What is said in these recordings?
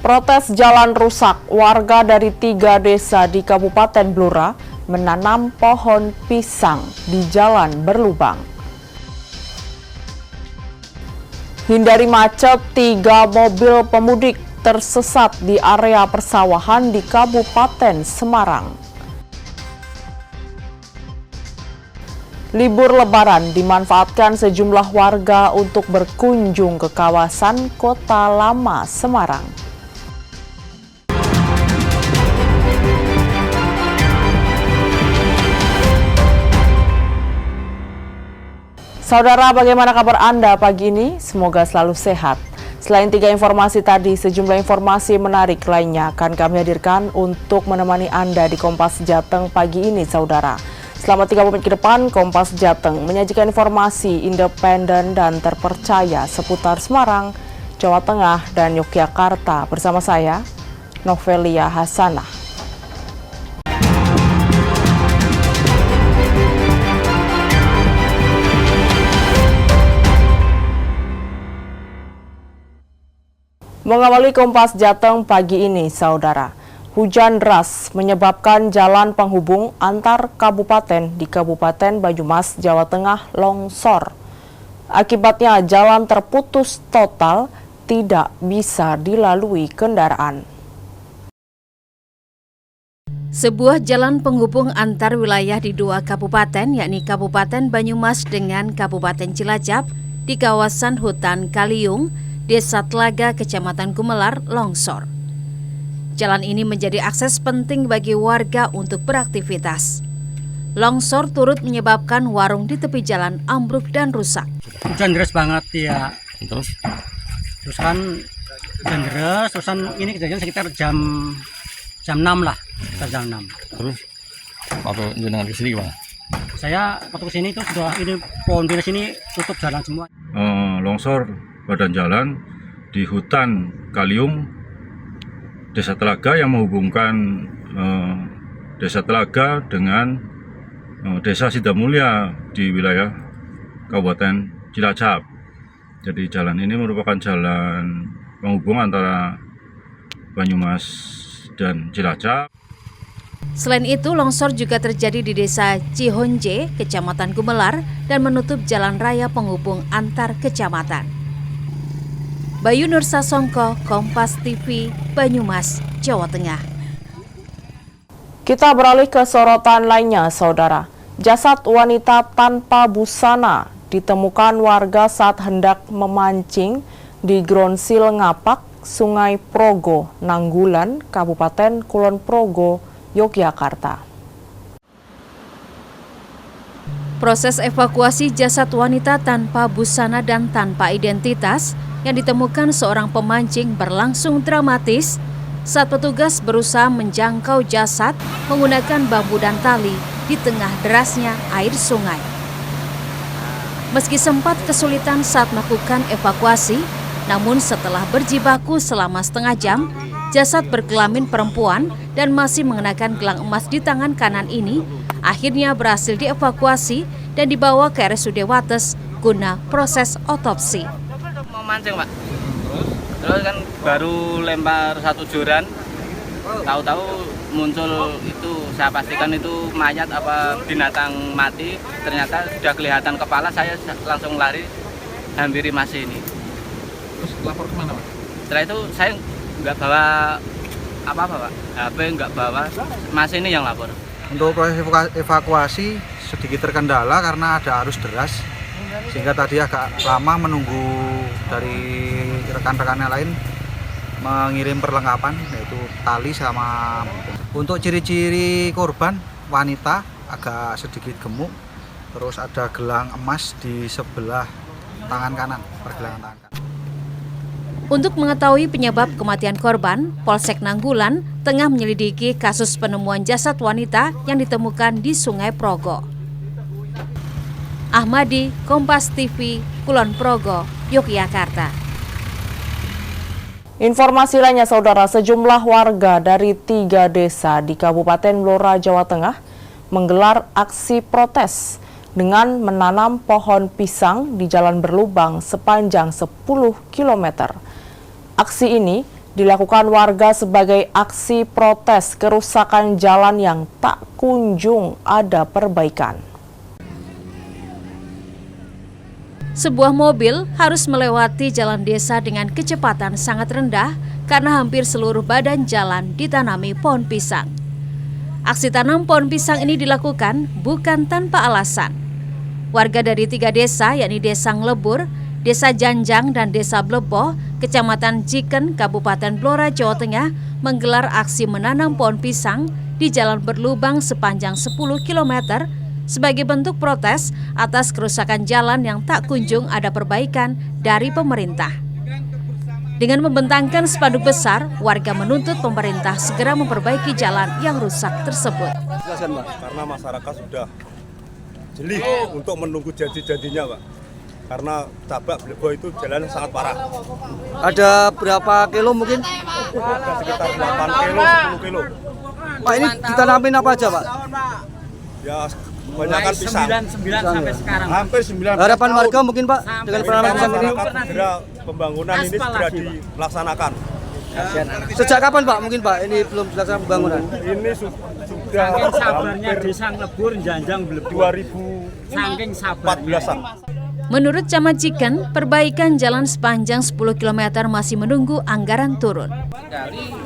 Protes jalan rusak, warga dari 3 desa di Kabupaten Blora menanam pohon pisang di jalan berlubang. Hindari macet, 3 mobil pemudik tersesat di area persawahan di Kabupaten Semarang. Libur Lebaran dimanfaatkan sejumlah warga untuk berkunjung ke kawasan Kota Lama Semarang. Saudara, bagaimana kabar Anda pagi ini? Semoga selalu sehat. Selain 3 informasi tadi, sejumlah informasi menarik lainnya akan kami hadirkan untuk menemani Anda di Kompas Jateng pagi ini, saudara. Selama 30 menit ke depan, Kompas Jateng menyajikan informasi independen dan terpercaya seputar Semarang, Jawa Tengah, dan Yogyakarta. Bersama saya, Novelia Hasanah. Mengawali Kompas Jateng pagi ini, saudara. Hujan deras menyebabkan jalan penghubung antar kabupaten di Kabupaten Banyumas, Jawa Tengah longsor. Akibatnya jalan terputus total, tidak bisa dilalui kendaraan. Sebuah jalan penghubung antar wilayah di 2 kabupaten, yakni Kabupaten Banyumas dengan Kabupaten Cilacap di kawasan hutan Kaliung, Desa Telaga, Kecamatan Gumelar, longsor. Jalan ini menjadi akses penting bagi warga untuk beraktivitas. Longsor turut menyebabkan warung di tepi jalan ambruk dan rusak. Hujan deras banget ya. Terus Kan hujan deras, terusan ini kejadian sekitar jam 6 lah, jam 6. terus waktu jenengan kesini gimana? Saya waktu kesini itu sudah ini pohon pinus ini tutup jalan semua. Longsor badan jalan di hutan Kaliung, Desa Telaga yang menghubungkan Desa Telaga dengan Desa Sidamulya di wilayah Kabupaten Cilacap. Jadi jalan ini merupakan jalan penghubung antara Banyumas dan Cilacap. Selain itu, longsor juga terjadi di Desa Cihonje, Kecamatan Gumelar, dan menutup jalan raya penghubung antar kecamatan. Bayu Nursasongko, Kompas TV, Banyumas, Jawa Tengah. Kita beralih ke sorotan lainnya, saudara. Jasad wanita tanpa busana ditemukan warga saat hendak memancing di Gronsil Ngapak, Sungai Progo, Nanggulan, Kabupaten Kulon Progo, Yogyakarta. Proses evakuasi jasad wanita tanpa busana dan tanpa identitas yang ditemukan seorang pemancing berlangsung dramatis saat petugas berusaha menjangkau jasad menggunakan bambu dan tali di tengah derasnya air sungai. Meski sempat kesulitan saat melakukan evakuasi, namun setelah berjibaku selama setengah jam, jasad berkelamin perempuan dan masih mengenakan gelang emas di tangan kanan ini akhirnya berhasil dievakuasi dan dibawa ke RSUD Wates guna proses otopsi. Mau mancing, Pak. Terus kan baru lempar 1 joran, tahu-tahu muncul itu, saya pastikan itu mayat apa binatang mati. Ternyata sudah kelihatan kepala, saya langsung lari hampiri Mas ini. Terus lapor kemana, Pak? Setelah itu saya nggak bawa apa-apa, Pak. HP nggak bawa, Mas ini yang lapor. Untuk proses evakuasi sedikit terkendala karena ada arus deras, sehingga tadi agak lama menunggu dari rekan-rekannya lain mengirim perlengkapan, yaitu tali sama. Untuk ciri-ciri korban, wanita agak sedikit gemuk, terus ada gelang emas di sebelah tangan kanan, pergelangan tangan kanan. Untuk mengetahui penyebab kematian korban, Polsek Nanggulan tengah menyelidiki kasus penemuan jasad wanita yang ditemukan di Sungai Progo. Ahmadi, Kompas TV, Kulon Progo, Yogyakarta. Informasi lainnya, saudara, sejumlah warga dari 3 desa di Kabupaten Blora, Jawa Tengah menggelar aksi protes dengan menanam pohon pisang di jalan berlubang sepanjang 10 km. Aksi ini dilakukan warga sebagai aksi protes kerusakan jalan yang tak kunjung ada perbaikan. Sebuah mobil harus melewati jalan desa dengan kecepatan sangat rendah karena hampir seluruh badan jalan ditanami pohon pisang. Aksi tanam pohon pisang ini dilakukan bukan tanpa alasan. Warga dari 3 desa, yakni Desa Nglebur, Desa Janjang, dan Desa Bleboh, Kecamatan Ciken, Kabupaten Blora, Jawa Tengah, menggelar aksi menanam pohon pisang di jalan berlubang sepanjang 10 km sebagai bentuk protes atas kerusakan jalan yang tak kunjung ada perbaikan dari pemerintah. Dengan membentangkan spanduk besar, warga menuntut pemerintah segera memperbaiki jalan yang rusak tersebut. Jelaskan, Pak. Karena masyarakat sudah jeli untuk menunggu janji-janjinya, Pak. Karena Cabak Bleboh itu jalan sangat parah. Ada berapa kilo mungkin? Ada sekitar 8 kilo, 10 kilo. Pak, ini ditanamin apa aja, Pak? Ya, kebanyakan pisang. 9 sampai sekarang. Hampir 9. Harapan warga mungkin, Pak, dengan penanaman pisang ini? Segera pembangunan ini segera dilaksanakan. Sejak kapan, Pak? Mungkin, Pak, ini belum dilaksanakan pembangunan? Ini sudah sabarnya Desa Nglebur, Janjang, Bleboh 2014-an. Menurut Camat Ciken, perbaikan jalan sepanjang 10 km masih menunggu anggaran turun. Dari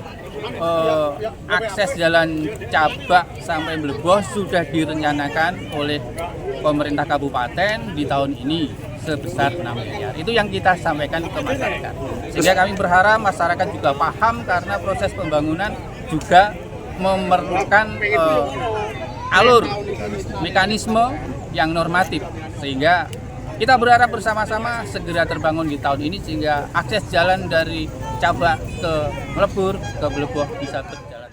akses jalan Cabak sampai Bleboh sudah direncanakan oleh pemerintah kabupaten di tahun ini sebesar 6 miliar. Itu yang kita sampaikan ke masyarakat. Sehingga kami berharap masyarakat juga paham karena proses pembangunan juga memerlukan alur mekanisme yang normatif. Sehingga kita berharap bersama-sama segera terbangun di tahun ini sehingga akses jalan dari Cabak ke Nglebur ke Bleboh bisa berjalan.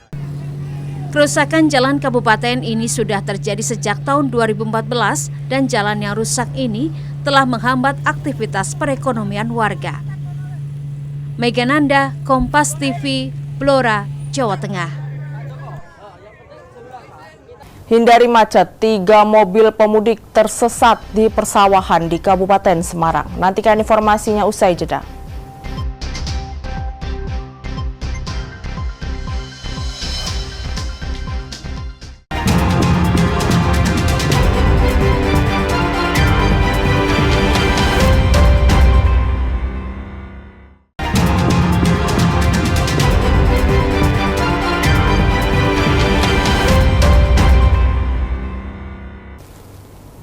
Kerusakan jalan kabupaten ini sudah terjadi sejak tahun 2014 dan jalan yang rusak ini telah menghambat aktivitas perekonomian warga. Megananda, Kompas TV, Blora, Jawa Tengah. Hindari macet, 3 mobil pemudik tersesat di persawahan di Kabupaten Semarang. Nantikan informasinya usai jeda.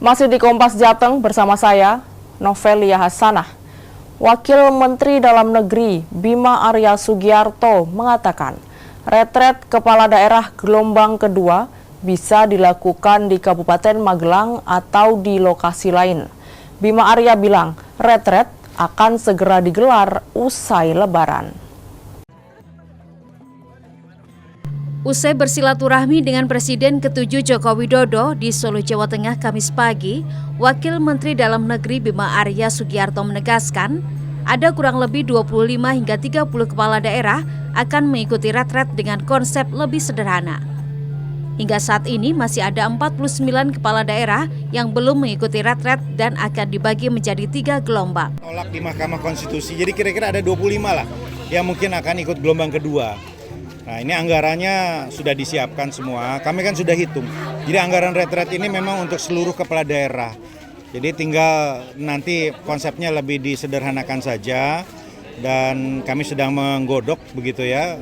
Masih di Kompas Jateng bersama saya, Novelia Hasanah. Wakil Menteri Dalam Negeri Bima Arya Sugiarto mengatakan, retret kepala daerah gelombang kedua bisa dilakukan di Kabupaten Magelang atau di lokasi lain. Bima Arya bilang, retret akan segera digelar usai Lebaran. Usai bersilaturahmi dengan Presiden ke-7 Joko Widodo di Solo, Jawa Tengah Kamis pagi, Wakil Menteri Dalam Negeri Bima Arya Sugiarto menegaskan, ada kurang lebih 25 hingga 30 kepala daerah akan mengikuti retret dengan konsep lebih sederhana. Hingga saat ini masih ada 49 kepala daerah yang belum mengikuti retret dan akan dibagi menjadi 3 gelombang. Tolak di Mahkamah Konstitusi, jadi kira-kira ada 25 lah yang mungkin akan ikut gelombang kedua. Nah, ini anggarannya sudah disiapkan semua, kami kan sudah hitung. Jadi anggaran retret ini memang untuk seluruh kepala daerah. Jadi tinggal nanti konsepnya lebih disederhanakan saja. Dan kami sedang menggodok begitu ya,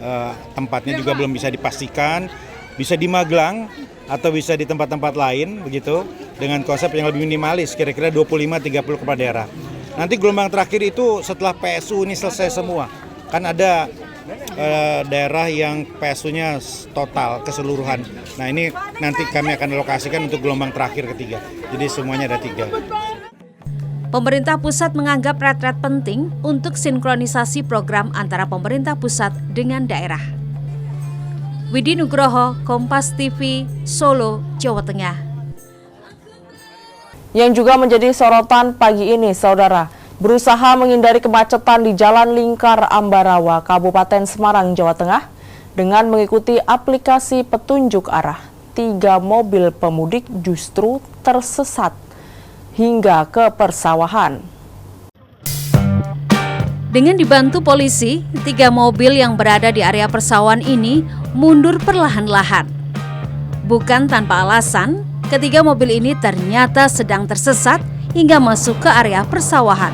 tempatnya juga belum bisa dipastikan. Bisa di Magelang atau bisa di tempat-tempat lain begitu. Dengan konsep yang lebih minimalis, kira-kira 25-30 kepala daerah. Nanti gelombang terakhir itu setelah PSU ini selesai semua. Kan ada daerah yang PSU-nya total keseluruhan. Nah, ini nanti kami akan alokasikan untuk gelombang terakhir ketiga. Jadi semuanya ada 3. Pemerintah pusat menganggap retret penting untuk sinkronisasi program antara pemerintah pusat dengan daerah. Widi Nugroho, Kompas TV, Solo, Jawa Tengah. Yang juga menjadi sorotan pagi ini, saudara, berusaha menghindari kemacetan di Jalan Lingkar Ambarawa, Kabupaten Semarang, Jawa Tengah, dengan mengikuti aplikasi petunjuk arah. 3 mobil pemudik justru tersesat hingga ke persawahan. Dengan dibantu polisi, 3 mobil yang berada di area persawahan ini mundur perlahan-lahan. Bukan tanpa alasan, ketiga mobil ini ternyata sedang tersesat hingga masuk ke area persawahan.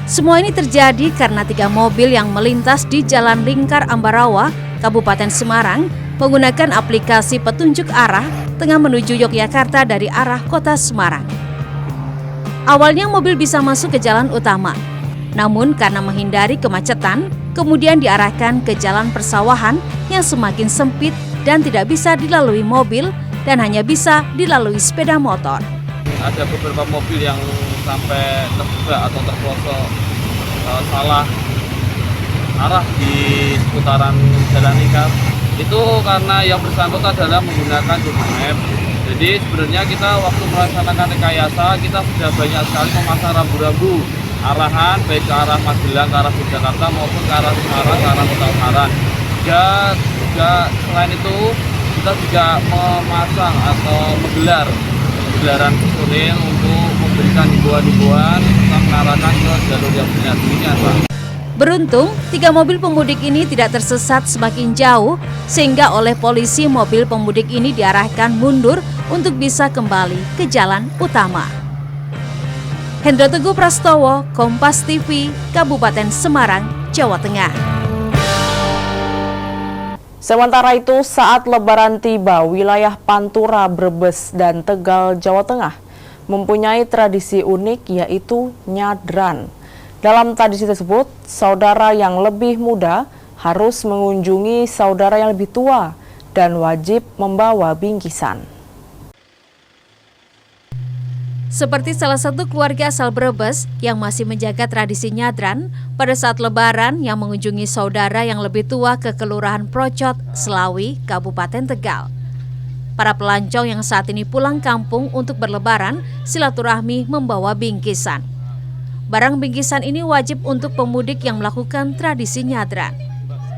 Semua ini terjadi karena 3 mobil yang melintas di Jalan Lingkar Ambarawa, Kabupaten Semarang, menggunakan aplikasi petunjuk arah tengah menuju Yogyakarta dari arah kota Semarang. Awalnya mobil bisa masuk ke jalan utama, namun karena menghindari kemacetan, kemudian diarahkan ke jalan persawahan yang semakin sempit dan tidak bisa dilalui mobil dan hanya bisa dilalui sepeda motor. Ada beberapa mobil yang sampai terjebak atau terpelosok salah arah di seputaran Jalan Lingkar. Itu karena yang bersangkutan adalah menggunakan Google Maps. Jadi sebenarnya kita waktu melaksanakan rekayasa, kita sudah banyak sekali memasang rambu-rambu arahan baik ke arah Magelang, ke arah Yogyakarta maupun ke arah Semarang, ke arah Kota Ungaran. Juga selain itu kita juga memasang atau gelaran personil untuk memberikan himbauan-himbauan tentang mengarahkan ke jalur yang benar. Demikian, Pak. Beruntung, 3 mobil pemudik ini tidak tersesat semakin jauh, sehingga oleh polisi mobil pemudik ini diarahkan mundur untuk bisa kembali ke jalan utama. Hendra Teguh Prastowo, Kompas TV, Kabupaten Semarang, Jawa Tengah. Sementara itu, saat Lebaran tiba, wilayah Pantura, Brebes, dan Tegal, Jawa Tengah mempunyai tradisi unik yaitu nyadran. Dalam tradisi tersebut, saudara yang lebih muda harus mengunjungi saudara yang lebih tua dan wajib membawa bingkisan. Seperti salah satu keluarga asal Brebes yang masih menjaga tradisi nyadran pada saat Lebaran yang mengunjungi saudara yang lebih tua ke Kelurahan Procot, Selawi, Kabupaten Tegal. Para pelancong yang saat ini pulang kampung untuk berlebaran silaturahmi membawa bingkisan. Barang bingkisan ini wajib untuk pemudik yang melakukan tradisi nyadran.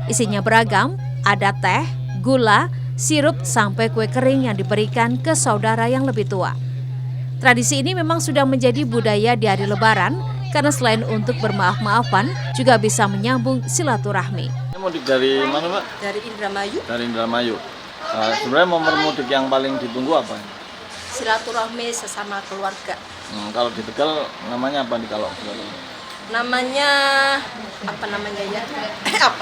Isinya beragam, ada teh, gula, sirup, sampai kue kering yang diberikan ke saudara yang lebih tua. Tradisi ini memang sudah menjadi budaya di hari Lebaran karena selain untuk bermaaf-maafan juga bisa menyambung silaturahmi. Mudik dari mana, Mbak? Dari Indramayu. Dari Indramayu. Sebenarnya momen mudik yang paling ditunggu apa? Silaturahmi sesama keluarga. Kalau di Tegal namanya apa nih kalau? Namanya apa namanya ya?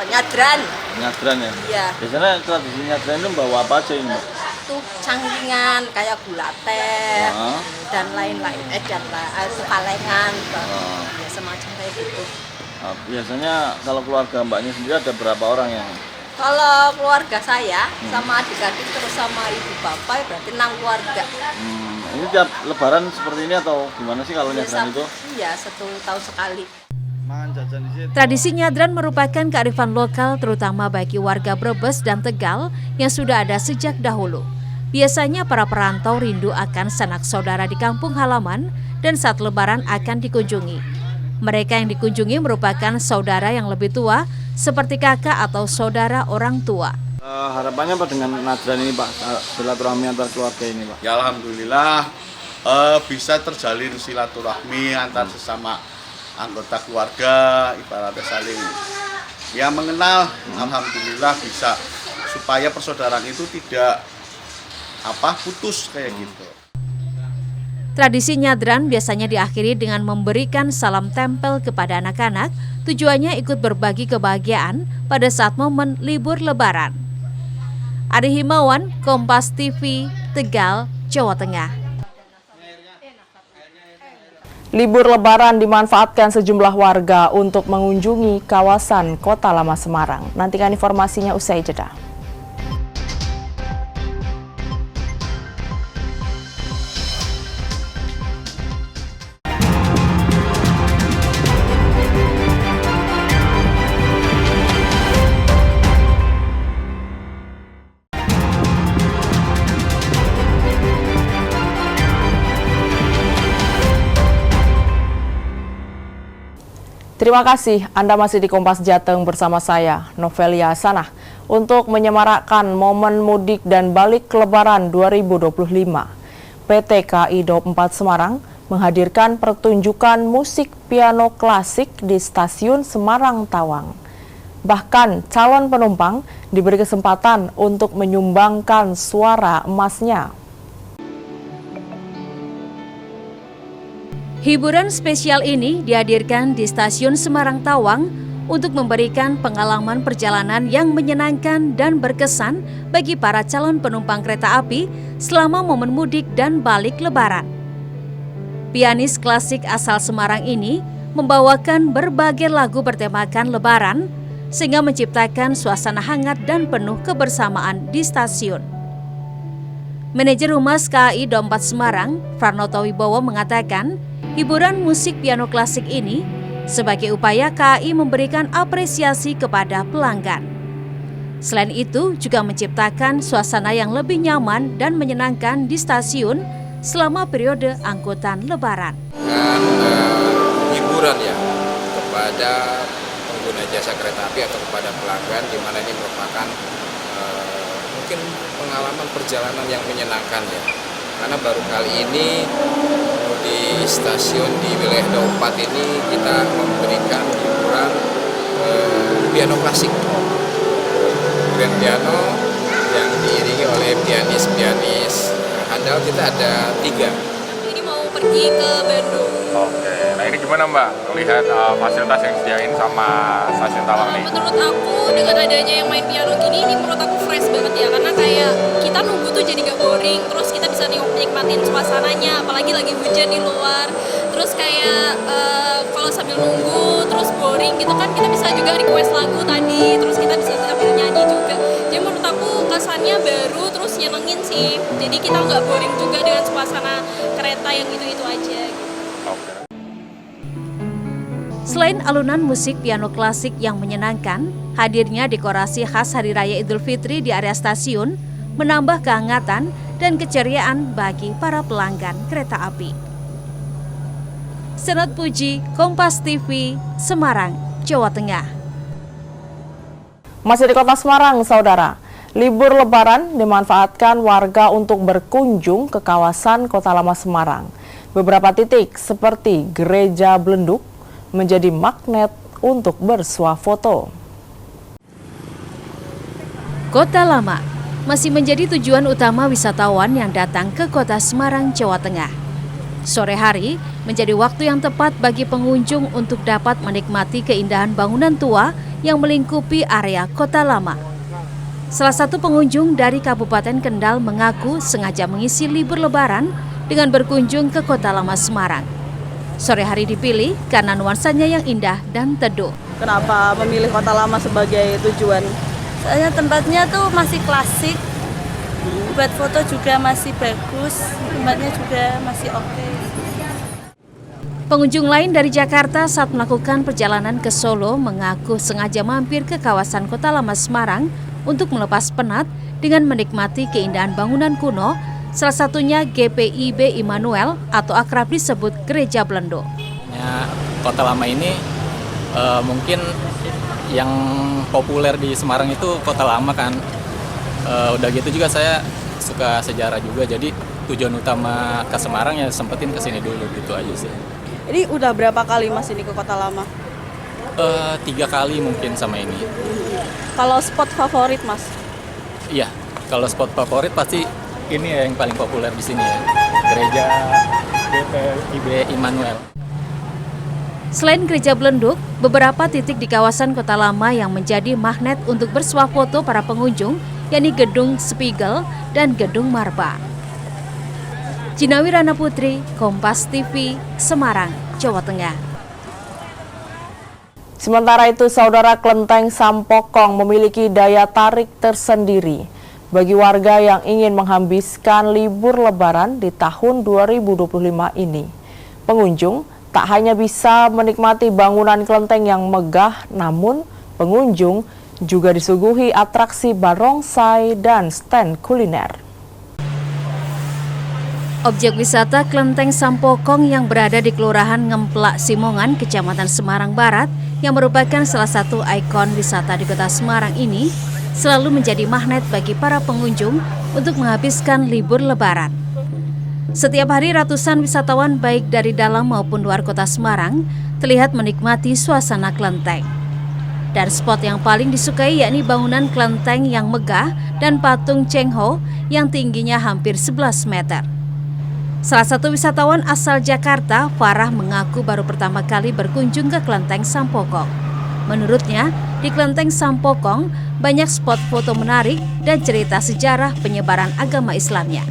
Nyadran. Nyadran ya? Iya. Biasanya tradisi nyadran itu bawa apa aja ini, Mbak? Itu cangkingan kayak gula teh dan lain-lain. Itu kalengan, ya semacam kayak gitu. Biasanya kalau keluarga Mbaknya sendiri ada berapa orang yang? Kalau keluarga saya sama adik-adik terus sama ibu bapak berarti 6 keluarga. Ini tiap Lebaran seperti ini atau gimana sih kalau nyadran itu? Iya, 1 tahun sekali. Tradisi nyadran merupakan kearifan lokal terutama bagi warga Brebes dan Tegal yang sudah ada sejak dahulu. Biasanya para perantau rindu akan sanak saudara di kampung halaman dan saat Lebaran akan dikunjungi. Mereka yang dikunjungi merupakan saudara yang lebih tua seperti kakak atau saudara orang tua. Harapannya apa dengan nyadran ini, Pak? Silaturahmi antar keluarga ini, Pak? Ya alhamdulillah bisa terjalin silaturahmi antar sesama anggota keluarga, ibaratnya saling ya mengenal. Alhamdulillah bisa supaya persaudaraan itu tidak putus kayak gitu. Tradisi nyadran biasanya diakhiri dengan memberikan salam tempel kepada anak-anak, tujuannya ikut berbagi kebahagiaan pada saat momen libur Lebaran. Ari Himawan, Kompas TV, Tegal, Jawa Tengah. Libur Lebaran dimanfaatkan sejumlah warga untuk mengunjungi kawasan Kota Lama Semarang. Nantikan informasinya usai jeda. Terima kasih Anda masih di Kompas Jateng bersama saya, Novelia Sanah, untuk menyemarakkan momen mudik dan balik Lebaran 2025. PT KAI Daob 4 Semarang menghadirkan pertunjukan musik piano klasik di stasiun Semarang Tawang. Bahkan calon penumpang diberi kesempatan untuk menyumbangkan suara emasnya. Hiburan spesial ini dihadirkan di stasiun Semarang Tawang untuk memberikan pengalaman perjalanan yang menyenangkan dan berkesan bagi para calon penumpang kereta api selama momen mudik dan balik lebaran. Pianis klasik asal Semarang ini membawakan berbagai lagu bertemakan lebaran sehingga menciptakan suasana hangat dan penuh kebersamaan di stasiun. Manajer Humas KAI Daup 4 Semarang, Pranoto Wibowo mengatakan, hiburan musik piano klasik ini sebagai upaya KAI memberikan apresiasi kepada pelanggan. Selain itu, juga menciptakan suasana yang lebih nyaman dan menyenangkan di stasiun selama periode angkutan lebaran. Hiburan ya kepada pengguna jasa kereta api atau kepada pelanggan, di mana ini merupakan mungkin pengalaman perjalanan yang menyenangkan ya. Karena baru kali ini di stasiun di wilayah Daup 4 ini kita memberikan hiburan piano klasik, grand piano yang diiringi oleh pianis-pianis handal. Kita ada 3. Ini mau pergi ke Bandung. Oke, nah ini gimana Mbak melihat fasilitas yang disediain sama stasiun Tawang nih? Menurut aku dengan adanya yang main piano gini, ini menurut aku fresh banget ya, karena kayak kita nunggu tuh jadi gak boring, terus kita bisa nikmatin suasananya, apalagi lagi hujan di luar. Terus kayak kalau sambil nunggu terus boring gitu kan, kita bisa juga request lagu tadi, terus kita bisa sambil nyanyi juga. Jadi menurut aku kesannya baru, terus nyenengin sih, jadi kita nggak boring juga dengan suasana kereta yang itu-itu aja. Selain alunan musik piano klasik yang menyenangkan, hadirnya dekorasi khas Hari Raya Idul Fitri di area stasiun menambah kehangatan dan keceriaan bagi para pelanggan kereta api. Senot Puji, Kompas TV, Semarang, Jawa Tengah. Masih di Kota Semarang, Saudara. Libur Lebaran dimanfaatkan warga untuk berkunjung ke kawasan Kota Lama Semarang. Beberapa titik seperti Gereja Blenduk menjadi magnet untuk bersuah foto. Kota Lama masih menjadi tujuan utama wisatawan yang datang ke Kota Semarang, Jawa Tengah. Sore hari menjadi waktu yang tepat bagi pengunjung untuk dapat menikmati keindahan bangunan tua yang melingkupi area Kota Lama. Salah satu pengunjung dari Kabupaten Kendal mengaku sengaja mengisi libur Lebaran dengan berkunjung ke Kota Lama Semarang. Sore hari dipilih karena nuansanya yang indah dan teduh. Kenapa memilih Kota Lama sebagai tujuan? Soalnya tempatnya tuh masih klasik, buat foto juga masih bagus, tempatnya juga masih oke. Pengunjung lain dari Jakarta saat melakukan perjalanan ke Solo mengaku sengaja mampir ke kawasan Kota Lama Semarang untuk melepas penat dengan menikmati keindahan bangunan kuno, salah satunya GPIB Immanuel atau akrab disebut Gereja Blenduk. Kota Lama ini mungkin yang populer di Semarang itu Kota Lama kan. Udah gitu juga saya suka sejarah juga, jadi tujuan utama ke Semarang ya sempetin kesini dulu gitu aja sih. Jadi udah berapa kali Mas ini ke Kota Lama? 3 kali mungkin sama ini. Kalau spot favorit Mas? Iya, kalau spot favorit pasti ini ya yang paling populer di sini ya, Gereja GPIB Immanuel. Selain Gereja Blenduk, beberapa titik di kawasan Kota Lama yang menjadi magnet untuk bersuah foto para pengunjung, yakni Gedung Spiegel dan Gedung Marba. Jinawi Rana Putri, Kompas TV, Semarang, Jawa Tengah. Sementara itu, Saudara, Klenteng Sampokong memiliki daya tarik tersendiri bagi warga yang ingin menghabiskan libur Lebaran di tahun 2025 ini. Pengunjung tak hanya bisa menikmati bangunan kelenteng yang megah, namun pengunjung juga disuguhi atraksi barongsai dan stand kuliner. Objek wisata Klenteng Sampokong yang berada di Kelurahan Ngemplak Simongan, Kecamatan Semarang Barat, yang merupakan salah satu ikon wisata di Kota Semarang ini, selalu menjadi magnet bagi para pengunjung untuk menghabiskan libur Lebaran. Setiap hari ratusan wisatawan baik dari dalam maupun luar kota Semarang terlihat menikmati suasana kelenteng. Dan spot yang paling disukai yakni bangunan kelenteng yang megah dan patung Cheng Ho yang tingginya hampir 11 meter. Salah satu wisatawan asal Jakarta, Farah, mengaku baru pertama kali berkunjung ke Kelenteng Sampokong. Menurutnya, di Kelenteng Sampokong banyak spot foto menarik dan cerita sejarah penyebaran agama Islamnya.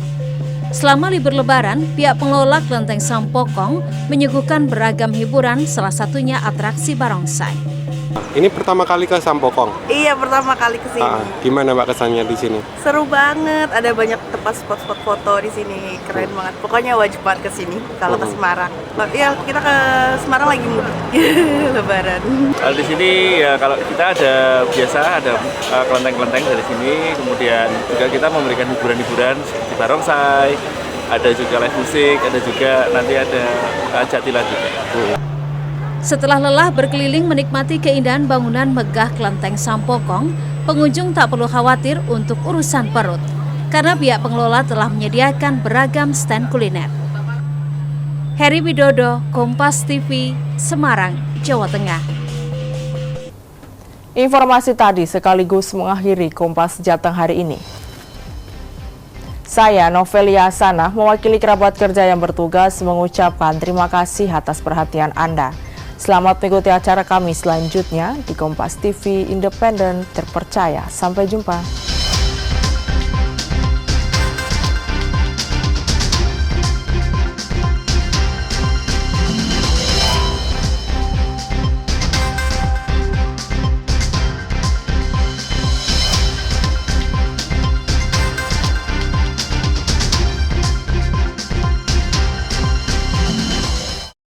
Selama libur Lebaran, pihak pengelola Kelenteng Sampokong menyuguhkan beragam hiburan, salah satunya atraksi barongsai. Ini pertama kali ke Sampokong? Iya, pertama kali ke sini. Gimana Mbak kesannya di sini? Seru banget, ada banyak tempat spot-spot foto di sini, keren banget. Pokoknya wajib banget ke sini kalau ke Semarang. Ya, kita ke Semarang lagi mudik Lebaran. Kalau di sini ya kalau kita ada kelenteng-kelenteng dari sini, kemudian juga kita memberikan hiburan-hiburan seperti barongsai, ada juga live musik, ada juga nanti ada jatilan juga. Setelah lelah berkeliling menikmati keindahan bangunan megah Kelenteng Sampokong, pengunjung tak perlu khawatir untuk urusan perut, karena pihak pengelola telah menyediakan beragam stand kuliner. Heri Widodo, Kompas TV, Semarang, Jawa Tengah. Informasi tadi sekaligus mengakhiri Kompas Jateng hari ini. Saya, Novelia Sana, mewakili kerabat kerja yang bertugas mengucapkan terima kasih atas perhatian Anda. Selamat mengikuti acara kami selanjutnya di Kompas TV Independen Terpercaya. Sampai jumpa.